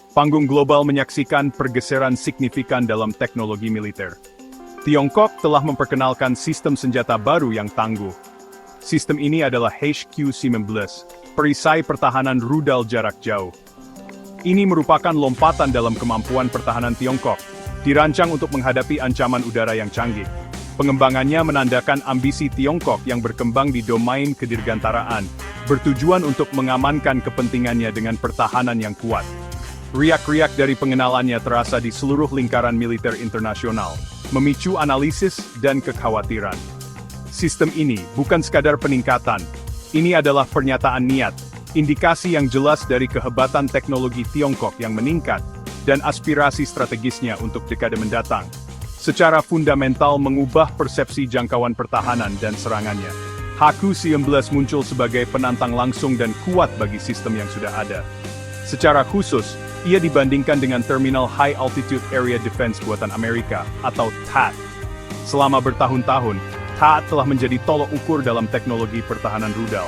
Panggung global menyaksikan pergeseran signifikan dalam teknologi militer. Tiongkok telah memperkenalkan sistem senjata baru yang tangguh. Sistem ini adalah HQ-19, perisai pertahanan rudal jarak jauh. Ini merupakan lompatan dalam kemampuan pertahanan Tiongkok, dirancang untuk menghadapi ancaman udara yang canggih. Pengembangannya menandakan ambisi Tiongkok yang berkembang di domain kedirgantaraan, bertujuan untuk mengamankan kepentingannya dengan pertahanan yang kuat. Riak-riak dari pengenalannya terasa di seluruh lingkaran militer internasional, memicu analisis dan kekhawatiran. Sistem ini bukan sekadar peningkatan, ini adalah pernyataan niat, indikasi yang jelas dari kehebatan teknologi Tiongkok yang meningkat, dan aspirasi strategisnya untuk dekade mendatang. Secara fundamental mengubah persepsi jangkauan pertahanan dan serangannya. HQ-19 muncul sebagai penantang langsung dan kuat bagi sistem yang sudah ada. Secara khusus, ia dibandingkan dengan Terminal High Altitude Area Defense buatan Amerika, atau THAAD. Selama bertahun-tahun, THAAD telah menjadi tolok ukur dalam teknologi pertahanan rudal.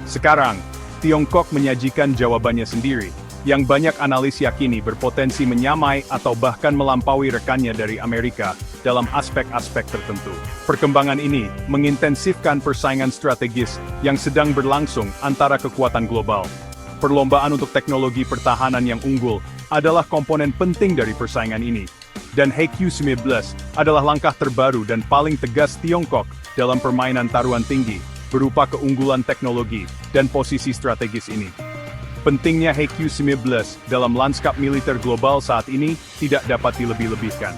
Sekarang, Tiongkok menyajikan jawabannya sendiri, yang banyak analis yakini berpotensi menyamai atau bahkan melampaui rekannya dari Amerika dalam aspek-aspek tertentu. Perkembangan ini mengintensifkan persaingan strategis yang sedang berlangsung antara kekuatan global. Perlombaan untuk teknologi pertahanan yang unggul adalah komponen penting dari persaingan ini, dan HQ-19 adalah langkah terbaru dan paling tegas Tiongkok dalam permainan taruhan tinggi, berupa keunggulan teknologi dan posisi strategis ini. Pentingnya HQ-19 dalam lanskap militer global saat ini tidak dapat dilebih-lebihkan.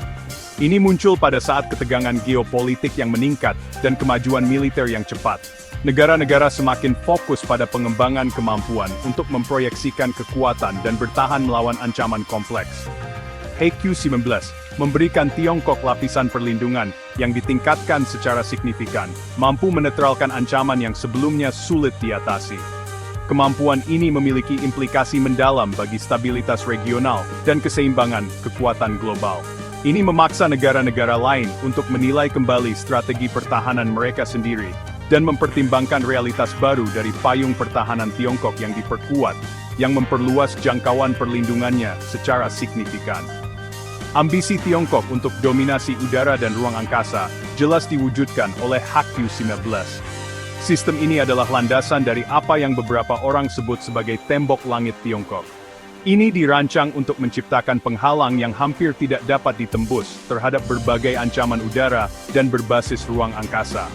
Ini muncul pada saat ketegangan geopolitik yang meningkat dan kemajuan militer yang cepat. Negara-negara semakin fokus pada pengembangan kemampuan untuk memproyeksikan kekuatan dan bertahan melawan ancaman kompleks. HQ-19 memberikan Tiongkok lapisan perlindungan yang ditingkatkan secara signifikan, mampu menetralkan ancaman yang sebelumnya sulit diatasi. Kemampuan ini memiliki implikasi mendalam bagi stabilitas regional dan keseimbangan kekuatan global. Ini memaksa negara-negara lain untuk menilai kembali strategi pertahanan mereka sendiri, dan mempertimbangkan realitas baru dari payung pertahanan Tiongkok yang diperkuat, yang memperluas jangkauan perlindungannya secara signifikan. Ambisi Tiongkok untuk dominasi udara dan ruang angkasa jelas diwujudkan oleh HQ-19. Sistem ini adalah landasan dari apa yang beberapa orang sebut sebagai tembok langit Tiongkok. Ini dirancang untuk menciptakan penghalang yang hampir tidak dapat ditembus terhadap berbagai ancaman udara dan berbasis ruang angkasa.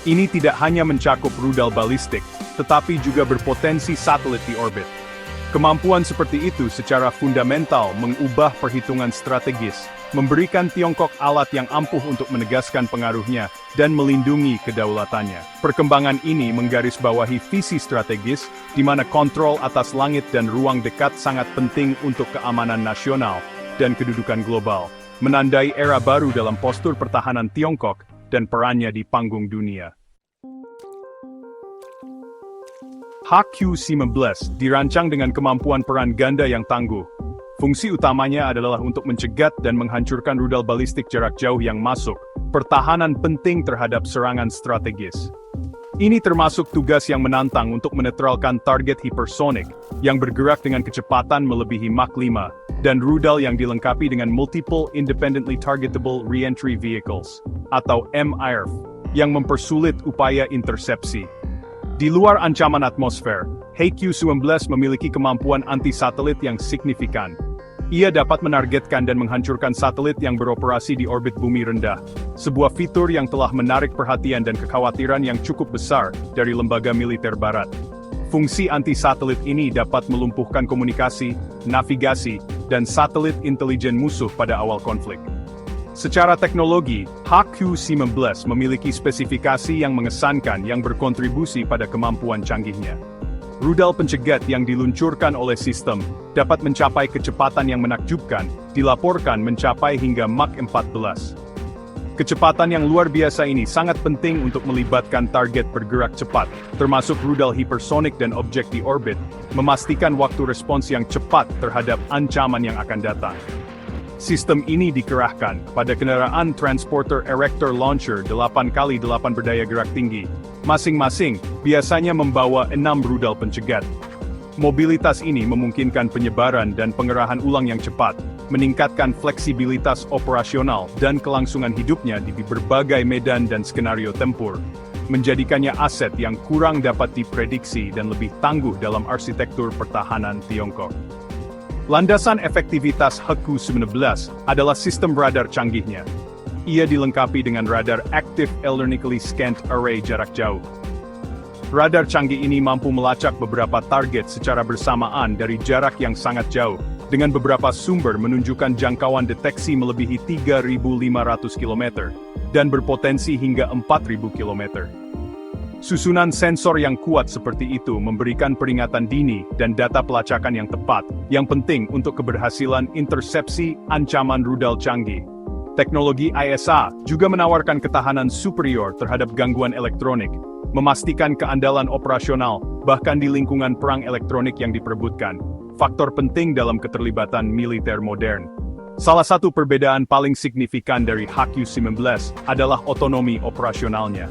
Ini tidak hanya mencakup rudal balistik, tetapi juga berpotensi satelit di orbit. Kemampuan seperti itu secara fundamental mengubah perhitungan strategis, memberikan Tiongkok alat yang ampuh untuk menegaskan pengaruhnya dan melindungi kedaulatannya. Perkembangan ini menggarisbawahi visi strategis, di mana kontrol atas langit dan ruang dekat sangat penting untuk keamanan nasional dan kedudukan global, menandai era baru dalam postur pertahanan Tiongkok dan perannya di panggung dunia. HQ-19 dirancang dengan kemampuan peran ganda yang tangguh. Fungsi utamanya adalah untuk mencegat dan menghancurkan rudal balistik jarak jauh yang masuk, pertahanan penting terhadap serangan strategis. Ini termasuk tugas yang menantang untuk menetralkan target hipersonik, yang bergerak dengan kecepatan melebihi Mach 5, dan rudal yang dilengkapi dengan Multiple Independently Targetable Reentry Vehicles, atau MIRV, yang mempersulit upaya intersepsi. Di luar ancaman atmosfer, HQ-19 memiliki kemampuan anti-satelit yang signifikan. Ia dapat menargetkan dan menghancurkan satelit yang beroperasi di orbit bumi rendah, sebuah fitur yang telah menarik perhatian dan kekhawatiran yang cukup besar dari lembaga militer barat. Fungsi anti-satelit ini dapat melumpuhkan komunikasi, navigasi, dan satelit intelijen musuh pada awal konflik. Secara teknologi, HQ-19 memiliki spesifikasi yang mengesankan yang berkontribusi pada kemampuan canggihnya. Rudal pencegat yang diluncurkan oleh sistem dapat mencapai kecepatan yang menakjubkan, dilaporkan mencapai hingga Mach 14. Kecepatan yang luar biasa ini sangat penting untuk melibatkan target bergerak cepat, termasuk rudal hipersonik dan objek di orbit, memastikan waktu respons yang cepat terhadap ancaman yang akan datang. Sistem ini dikerahkan pada kendaraan Transporter Erector Launcher 8x8 berdaya gerak tinggi. Masing-masing biasanya membawa 6 rudal pencegat. Mobilitas ini memungkinkan penyebaran dan pengerahan ulang yang cepat, meningkatkan fleksibilitas operasional dan kelangsungan hidupnya di berbagai medan dan skenario tempur, menjadikannya aset yang kurang dapat diprediksi dan lebih tangguh dalam arsitektur pertahanan Tiongkok. Landasan efektivitas HQ-19 adalah sistem radar canggihnya. Ia dilengkapi dengan radar Active Electronically Scanned Array jarak jauh. Radar canggih ini mampu melacak beberapa target secara bersamaan dari jarak yang sangat jauh, dengan beberapa sumber menunjukkan jangkauan deteksi melebihi 3.500 km, dan berpotensi hingga 4.000 km. Susunan sensor yang kuat seperti itu memberikan peringatan dini dan data pelacakan yang tepat, yang penting untuk keberhasilan intersepsi ancaman rudal canggih. Teknologi ISA juga menawarkan ketahanan superior terhadap gangguan elektronik, memastikan keandalan operasional, bahkan di lingkungan perang elektronik yang diperebutkan, faktor penting dalam keterlibatan militer modern. Salah satu perbedaan paling signifikan dari HQ-19 adalah otonomi operasionalnya.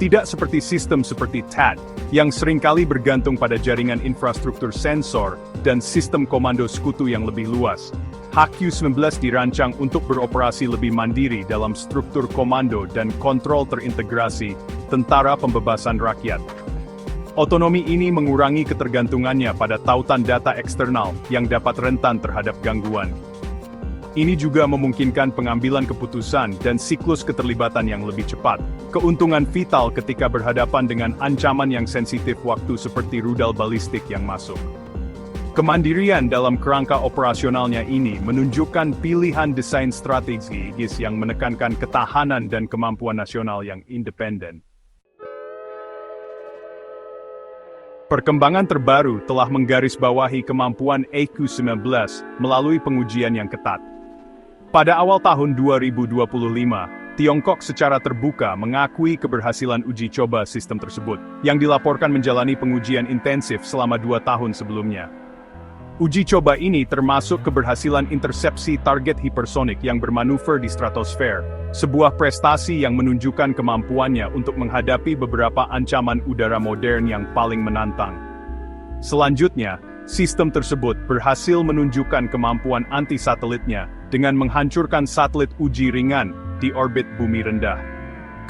Tidak seperti sistem seperti THAAD, yang seringkali bergantung pada jaringan infrastruktur sensor dan sistem komando sekutu yang lebih luas. HQ-19 dirancang untuk beroperasi lebih mandiri dalam struktur komando dan kontrol terintegrasi tentara pembebasan rakyat. Otonomi ini mengurangi ketergantungannya pada tautan data eksternal yang dapat rentan terhadap gangguan. Ini juga memungkinkan pengambilan keputusan dan siklus keterlibatan yang lebih cepat. Keuntungan vital ketika berhadapan dengan ancaman yang sensitif waktu seperti rudal balistik yang masuk. Kemandirian dalam kerangka operasionalnya ini menunjukkan pilihan desain strategis yang menekankan ketahanan dan kemampuan nasional yang independen. Perkembangan terbaru telah menggarisbawahi kemampuan HQ-19 melalui pengujian yang ketat. Pada awal tahun 2025, Tiongkok secara terbuka mengakui keberhasilan uji coba sistem tersebut, yang dilaporkan menjalani pengujian intensif selama 2 tahun sebelumnya. Uji coba ini termasuk keberhasilan intersepsi target hipersonik yang bermanuver di stratosfer, sebuah prestasi yang menunjukkan kemampuannya untuk menghadapi beberapa ancaman udara modern yang paling menantang. Selanjutnya, sistem tersebut berhasil menunjukkan kemampuan anti-satelitnya dengan menghancurkan satelit uji ringan di orbit bumi rendah.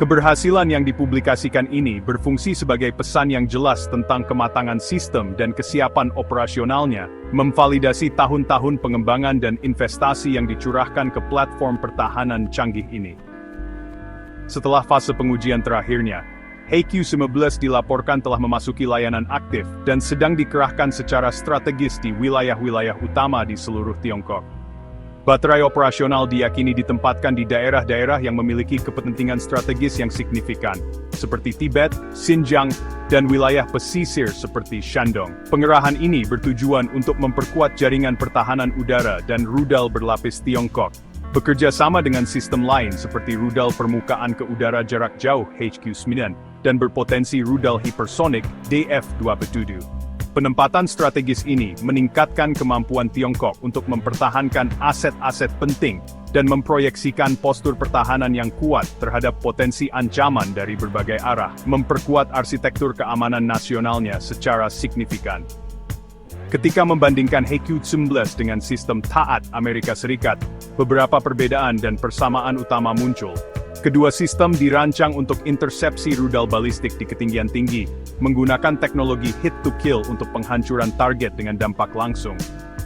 Keberhasilan yang dipublikasikan ini berfungsi sebagai pesan yang jelas tentang kematangan sistem dan kesiapan operasionalnya, memvalidasi tahun-tahun pengembangan dan investasi yang dicurahkan ke platform pertahanan canggih ini. Setelah fase pengujian terakhirnya, HQ-19 dilaporkan telah memasuki layanan aktif dan sedang dikerahkan secara strategis di wilayah-wilayah utama di seluruh Tiongkok. Baterai operasional diyakini ditempatkan di daerah-daerah yang memiliki kepentingan strategis yang signifikan, seperti Tibet, Xinjiang, dan wilayah pesisir seperti Shandong. Pengerahan ini bertujuan untuk memperkuat jaringan pertahanan udara dan rudal berlapis Tiongkok, bekerja sama dengan sistem lain seperti rudal permukaan ke udara jarak jauh HQ-9, dan berpotensi rudal hipersonik DF-27. Penempatan strategis ini meningkatkan kemampuan Tiongkok untuk mempertahankan aset-aset penting dan memproyeksikan postur pertahanan yang kuat terhadap potensi ancaman dari berbagai arah, memperkuat arsitektur keamanan nasionalnya secara signifikan. Ketika membandingkan HQ-19 dengan sistem THAAD Amerika Serikat, beberapa perbedaan dan persamaan utama muncul. Kedua sistem dirancang untuk intersepsi rudal balistik di ketinggian tinggi, menggunakan teknologi hit-to-kill untuk penghancuran target dengan dampak langsung.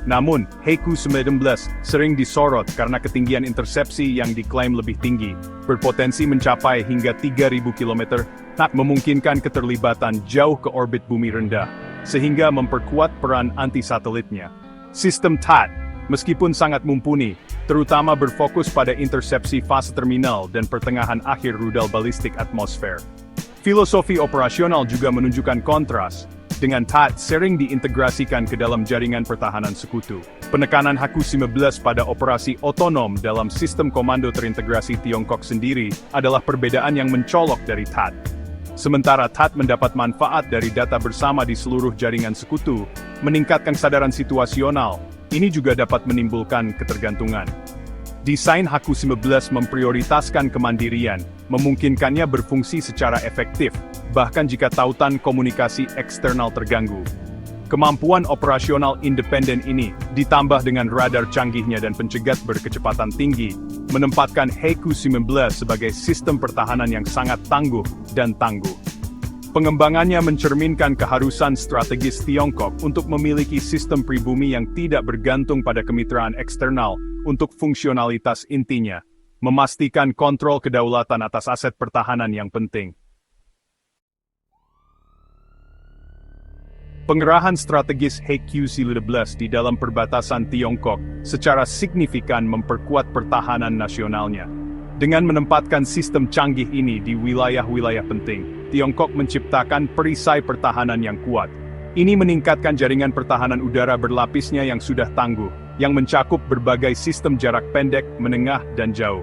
Namun, HQ-19 sering disorot karena ketinggian intersepsi yang diklaim lebih tinggi, berpotensi mencapai hingga 3.000 km, memungkinkan keterlibatan jauh ke orbit bumi rendah, sehingga memperkuat peran anti-satelitnya. Sistem THAAD, meskipun sangat mumpuni, terutama berfokus pada intersepsi fase terminal dan pertengahan akhir rudal balistik atmosfer. Filosofi operasional juga menunjukkan kontras, dengan THAAD sering diintegrasikan ke dalam jaringan pertahanan sekutu. Penekanan HQ-19 pada operasi otonom dalam sistem komando terintegrasi Tiongkok sendiri adalah perbedaan yang mencolok dari THAAD. Sementara THAAD mendapat manfaat dari data bersama di seluruh jaringan sekutu, meningkatkan kesadaran situasional, ini juga dapat menimbulkan ketergantungan. Desain HQ-19 memprioritaskan kemandirian, memungkinkannya berfungsi secara efektif, bahkan jika tautan komunikasi eksternal terganggu. Kemampuan operasional independen ini, ditambah dengan radar canggihnya dan pencegat berkecepatan tinggi, menempatkan HQ-19 sebagai sistem pertahanan yang sangat tangguh dan tangguh. Pengembangannya mencerminkan keharusan strategis Tiongkok untuk memiliki sistem pribumi yang tidak bergantung pada kemitraan eksternal untuk fungsionalitas intinya, memastikan kontrol kedaulatan atas aset pertahanan yang penting. Pengerahan strategis HQ-19 di dalam perbatasan Tiongkok secara signifikan memperkuat pertahanan nasionalnya. Dengan menempatkan sistem canggih ini di wilayah-wilayah penting, Tiongkok menciptakan perisai pertahanan yang kuat. Ini meningkatkan jaringan pertahanan udara berlapisnya yang sudah tangguh, yang mencakup berbagai sistem jarak pendek, menengah, dan jauh.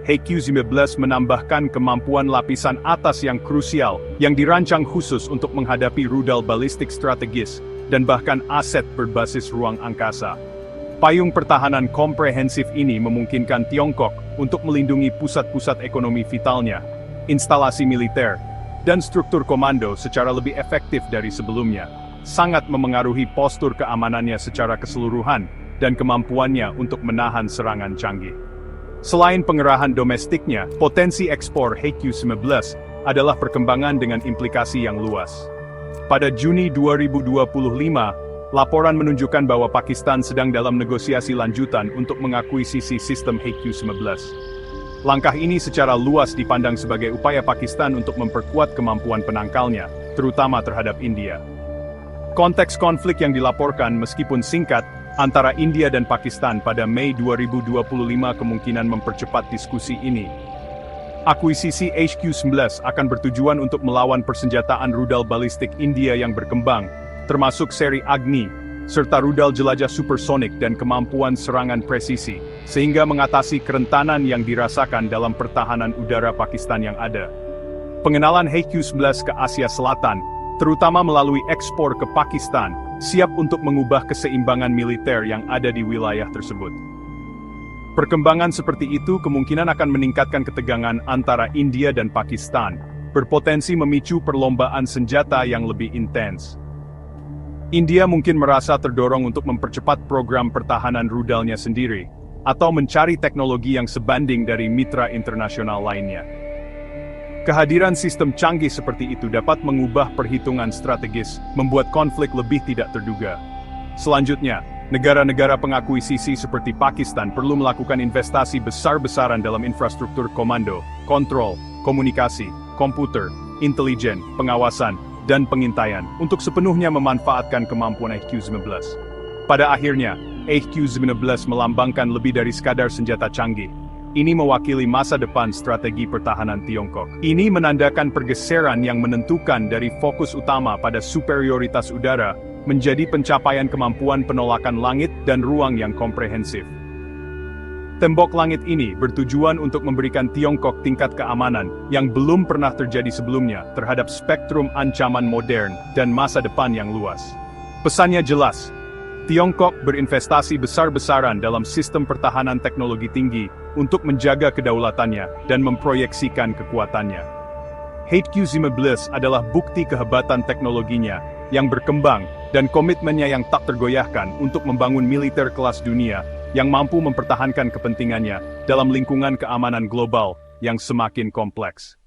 HQ-19 menambahkan kemampuan lapisan atas yang krusial, yang dirancang khusus untuk menghadapi rudal balistik strategis, dan bahkan aset berbasis ruang angkasa. Payung pertahanan komprehensif ini memungkinkan Tiongkok untuk melindungi pusat-pusat ekonomi vitalnya, instalasi militer, dan struktur komando secara lebih efektif dari sebelumnya, sangat memengaruhi postur keamanannya secara keseluruhan, dan kemampuannya untuk menahan serangan canggih. Selain pengerahan domestiknya, potensi ekspor HQ-19 adalah perkembangan dengan implikasi yang luas. Pada Juni 2025, laporan menunjukkan bahwa Pakistan sedang dalam negosiasi lanjutan untuk mengakuisisi sistem HQ-19. Langkah ini secara luas dipandang sebagai upaya Pakistan untuk memperkuat kemampuan penangkalnya, terutama terhadap India. Konteks konflik yang dilaporkan meskipun singkat, antara India dan Pakistan pada Mei 2025 kemungkinan mempercepat diskusi ini. Akuisisi HQ-19 akan bertujuan untuk melawan persenjataan rudal balistik India yang berkembang, termasuk seri Agni, serta rudal jelajah supersonik dan kemampuan serangan presisi, sehingga mengatasi kerentanan yang dirasakan dalam pertahanan udara Pakistan yang ada. Pengenalan HQ-19 ke Asia Selatan, terutama melalui ekspor ke Pakistan, siap untuk mengubah keseimbangan militer yang ada di wilayah tersebut. Perkembangan seperti itu kemungkinan akan meningkatkan ketegangan antara India dan Pakistan, berpotensi memicu perlombaan senjata yang lebih intens. India mungkin merasa terdorong untuk mempercepat program pertahanan rudalnya sendiri, atau mencari teknologi yang sebanding dari mitra internasional lainnya. Kehadiran sistem canggih seperti itu dapat mengubah perhitungan strategis, membuat konflik lebih tidak terduga. Selanjutnya, negara-negara pengakuisisi seperti Pakistan perlu melakukan investasi besar-besaran dalam infrastruktur komando, kontrol, komunikasi, komputer, intelijen, pengawasan, dan pengintaian untuk sepenuhnya memanfaatkan kemampuan HQ-19. Pada akhirnya, HQ-19 melambangkan lebih dari sekadar senjata canggih. Ini mewakili masa depan strategi pertahanan Tiongkok. Ini menandakan pergeseran yang menentukan dari fokus utama pada superioritas udara menjadi pencapaian kemampuan penolakan langit dan ruang yang komprehensif. Tembok langit ini bertujuan untuk memberikan Tiongkok tingkat keamanan yang belum pernah terjadi sebelumnya terhadap spektrum ancaman modern dan masa depan yang luas. Pesannya jelas, Tiongkok berinvestasi besar-besaran dalam sistem pertahanan teknologi tinggi untuk menjaga kedaulatannya dan memproyeksikan kekuatannya. HQ-19 adalah bukti kehebatan teknologinya yang berkembang dan komitmennya yang tak tergoyahkan untuk membangun militer kelas dunia yang mampu mempertahankan kepentingannya dalam lingkungan keamanan global yang semakin kompleks.